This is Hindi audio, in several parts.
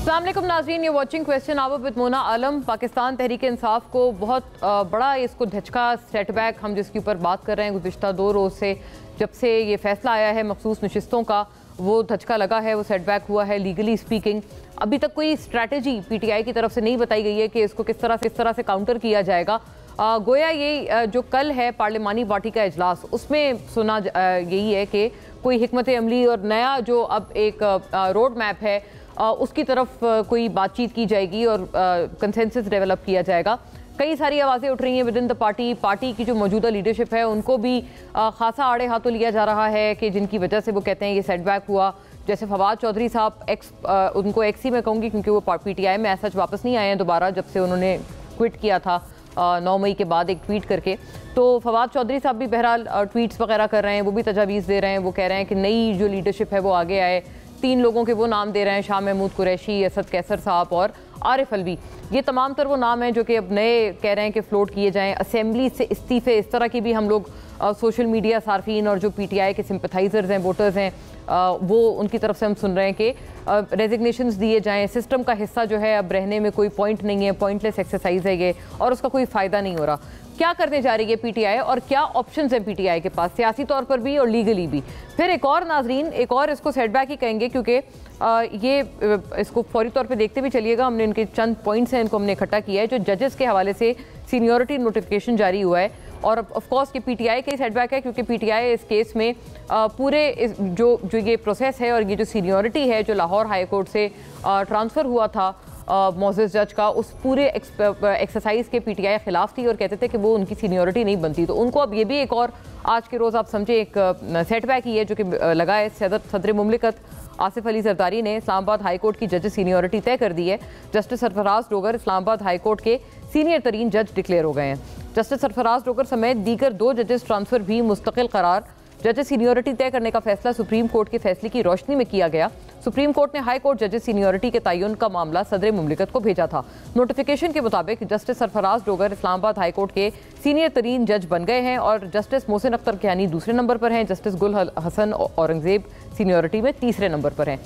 अस्सलाम वालेकुम नाज़रीन, ये watching question hour with Mona Alam. Pakistan Tehreek Insaf को बहुत बड़ा इसको धचका सेटबैक हम जिसके ऊपर बात कर रहे हैं गुज़िश्ता 2 रोज़ से, जब से ये फैसला आया है मखसूस नशिस्तों का, वो धचका लगा है, वो सेटबैक हुआ है लीगली स्पीकिंग। अभी तक कोई स्ट्रैटेजी पीटीआई की तरफ से नहीं बताई गई है कि इसको किस तरह से काउंटर किया जाएगा। गोया ये जो कल है पार्लिमानी पार्टी का इजलास, उसमें सुना यही है कि कोई हिकमत अमली और नया जो अब एक रोड मैप है उसकी तरफ कोई बातचीत की जाएगी और कंसेंसस डेवलप किया जाएगा। कई सारी आवाज़ें उठ रही हैं विद इन द पार्टी की जो मौजूदा लीडरशिप है उनको भी खासा आड़े हाथों लिया जा रहा है कि जिनकी वजह से वो कहते हैं ये सेटबैक हुआ। जैसे फवाद चौधरी साहब, उनको एक्सी में कहूँगी क्योंकि वो पीटीआई में ऐसा वापस नहीं आए हैं दोबारा जब से उन्होंने क्विट किया था 9 मई के बाद एक ट्वीट करके। तो फवाद चौधरी साहब भी बहरहाल ट्वीट्स वगैरह कर रहे हैं, वो भी तजावीज़ दे रहे हैं, वो कह रहे हैं कि नई जो लीडरशिप है वो आगे आए। 3 लोगों के वो नाम दे रहे हैं, शाह महमूद कुरैशी, असद कैसर साहब और आरिफ अलवी। ये तमाम तर वो नाम हैं जो कि अब नए कह रहे हैं कि फ्लोट किए जाएं। असेंबली से इस्तीफ़े, इस तरह की भी हम लोग सोशल मीडिया सार्फिन और जो पीटीआई के सिंपथाइजर्स हैं, वोटर्स हैं, वो उनकी तरफ से हम सुन रहे हैं कि रेजिग्नेशंस दिए जाएं। सिस्टम का हिस्सा जो है अब रहने में कोई पॉइंट नहीं है, पॉइंटलेस एक्सरसाइज है ये और उसका कोई फ़ायदा नहीं हो रहा। क्या करने जा रही है पीटीआई और क्या ऑप्शंस हैं पीटीआई के पास, सियासी तौर पर भी और लीगली भी? फिर एक और नाजरीन, एक और इसको सेटबैक ही कहेंगे क्योंकि ये इसको फौरी तौर पे देखते भी चलिएगा। हमने इनके चंद पॉइंट्स हैं, इनको हमने इकट्ठा किया है। जो जजेस के हवाले से सीनियरिटी नोटिफिकेशन जारी हुआ है और ऑफकोर्स कि पीटीआई के सेटबैक है क्योंकि पीटीआई इस केस में पूरे जो ये प्रोसेस है और ये जो सीनियरिटी है जो लाहौर हाई कोर्ट से ट्रांसफ़र हुआ था मोज़ेज़ जज का, उस पूरे एक्सरसाइज के पीटीआई खिलाफ थी और कहते थे कि वो उनकी सीनियरिटी नहीं बनती। तो उनको अब ये भी एक और आज के रोज़ आप समझे एक सेटबैक ही है जो कि लगा है। सदर मुमलिकत आसिफ अली जरदारी ने इस्लामाबाद हाई कोर्ट की जज सीनियरिटी तय कर दी है। Justice Sarfaraz Dogar Islamabad high court के सीनियर तरीन जज डिक्लेयर हो गए हैं। जस्टिस सरफराज डोगर समेत दीगर 2 जजेस ट्रांसफ़र भी मुस्तकिल करार। जजेस सीनियरिटी तय करने का फैसला सुप्रीम कोर्ट के फैसले की रोशनी में किया गया। सुप्रीम कोर्ट ने हाई कोर्ट जजेस सीनियरिटी के तयन का मामला सदर मुमलिकत को भेजा था। नोटिफिकेशन के मुताबिक justice Sarfaraz Dogar Islamabad high court के सीनियर तरीन जज बन गए हैं और जस्टिस मोहसिन अख्तर कियानी दूसरे नंबर पर हैं। जस्टिस गुल हसन औरंगजेब सीनियरिटी में तीसरे नंबर पर हैं।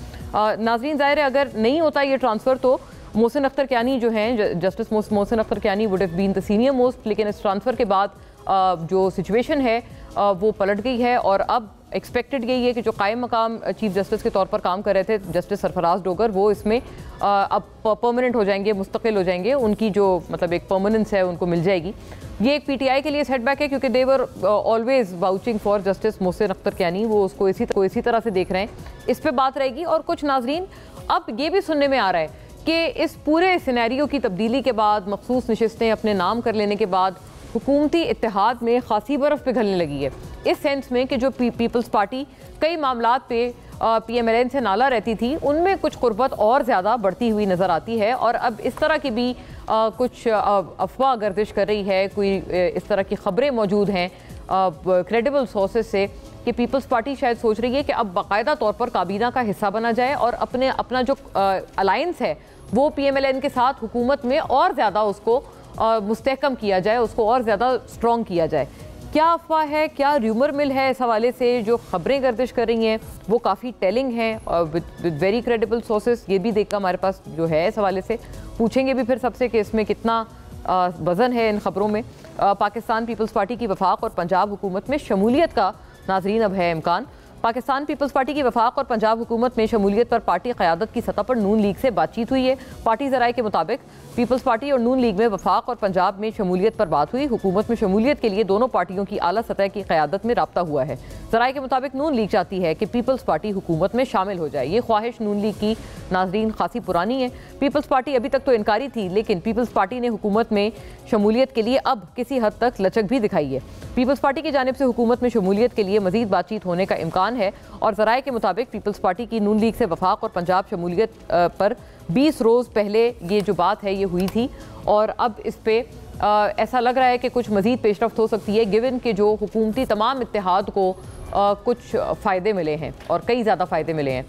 नाज़रीन, ज़ाहिर है अगर नहीं होता ये ट्रांसफ़र तो मोहसिन अख्तर कियानी जो हैं, justice Mohsin Akhtar Kiyani would have been the senior most, लेकिन इस ट्रांसफ़र के बाद जो सिचुएशन है वो पलट गई है और अब एक्सपेक्टेड यही है कि जो कायम मकाम चीफ जस्टिस के तौर पर काम कर रहे थे जस्टिस सरफराज डोगर, वो इसमें अब परमानेंट हो जाएंगे, मुस्तकिल हो जाएंगे। उनकी जो मतलब एक परमानेंस है उनको मिल जाएगी। ये एक पीटीआई के लिए सेटबैक है क्योंकि they were always vouching for justice Mohsin Akhtar Kayani, वो उसको इसी तरह से देख रहे हैं। इस पर बात रहेगी। और कुछ नाजरीन, अब ये भी सुनने में आ रहा है कि इस पूरे सिनेरियो की तब्दीली के बाद, मखसूस नशिस्तें अपने नाम कर लेने के बाद, हुकूमती इत्तेहाद में खासी बर्फ़ पिघलने लगी है। इस सेंस में कि जो पीपल्स पार्टी कई मामलात पे पीएमएलएन से नाला रहती थी, उनमें कुछ कुर्बत और ज़्यादा बढ़ती हुई नज़र आती है और अब इस तरह की भी कुछ अफवाह गर्दिश कर रही है, कोई इस तरह की ख़बरें मौजूद हैं क्रेडिबल सोर्सेज से कि पीपल्स पार्टी शायद सोच रही है कि अब बाकायदा तौर पर काबीना का हिस्सा बना जाए और अपना जो अलायंस है वो पीएमएलएन के साथ हुकूमत में और ज़्यादा उसको मुस्तहकम किया जाए, उसको और ज़्यादा स्ट्रॉन्ग किया जाए। क्या अफवाह है, क्या र्यूमर मिल है? इस हवाले से जो खबरें गर्दिश कर रही हैं वो काफ़ी टेलिंग हैं विद वेरी क्रेडिबल सोर्सेज। ये भी देखकर हमारे पास जो है इस हवाले से पूछेंगे भी फिर सबसे कि इसमें कितना वज़न है इन खबरों में। पाकिस्तान पीपल्स पार्टी की वफाक और पंजाब हुकूमत में शमूलियत का नाजरीन अब है इम्कान। पाकिस्तान पीपल्स पार्टी की वफाक और पंजाब हुकूमत में शमूलियत पर पार्टी क़यादत की सतह पर नून लीग से बातचीत हुई है। पार्टी ज़राए के मुताबिक पीपल्स पार्टी और नून लीग में वफाक और पंजाब में शमूलियत पर बात हुई। हुकूमत में शमूलियत के लिए दोनों पार्टियों की आला सतह की क़यादत में राब्ता हुआ है। ज़राए के मुताबिक नून लीग चाहती है कि पीपल्स पार्टी हुकूमत में शामिल हो जाए। ये ख्वाहिश नून लीग की नाजरीन खासी पुरानी है। पीपल्स पार्टी अभी तक तो इनकारी थी, लेकिन पीपल्स पार्टी ने हुकूमत में शमूलियत के लिए अब किसी हद तक लचक भी दिखाई है। पीपल्स पार्टी की जानिब से हुकूमत में शमूलियत के लिए मजीद बातचीत होने का इम्कान है और ज़राए के मुताबिक पीपल्स पार्टी की नून लीग से वफाक और पंजाब शमूलियत पर 20 रोज़ पहले ये जो बात है ये हुई थी और अब इस पे ऐसा लग रहा है कि कुछ मजीद पेशरफ्त हो सकती है गिवन के जो हुकूमती तमाम इत्तेहाद को कुछ फ़ायदे मिले हैं और कई ज़्यादा फ़ायदे मिले हैं।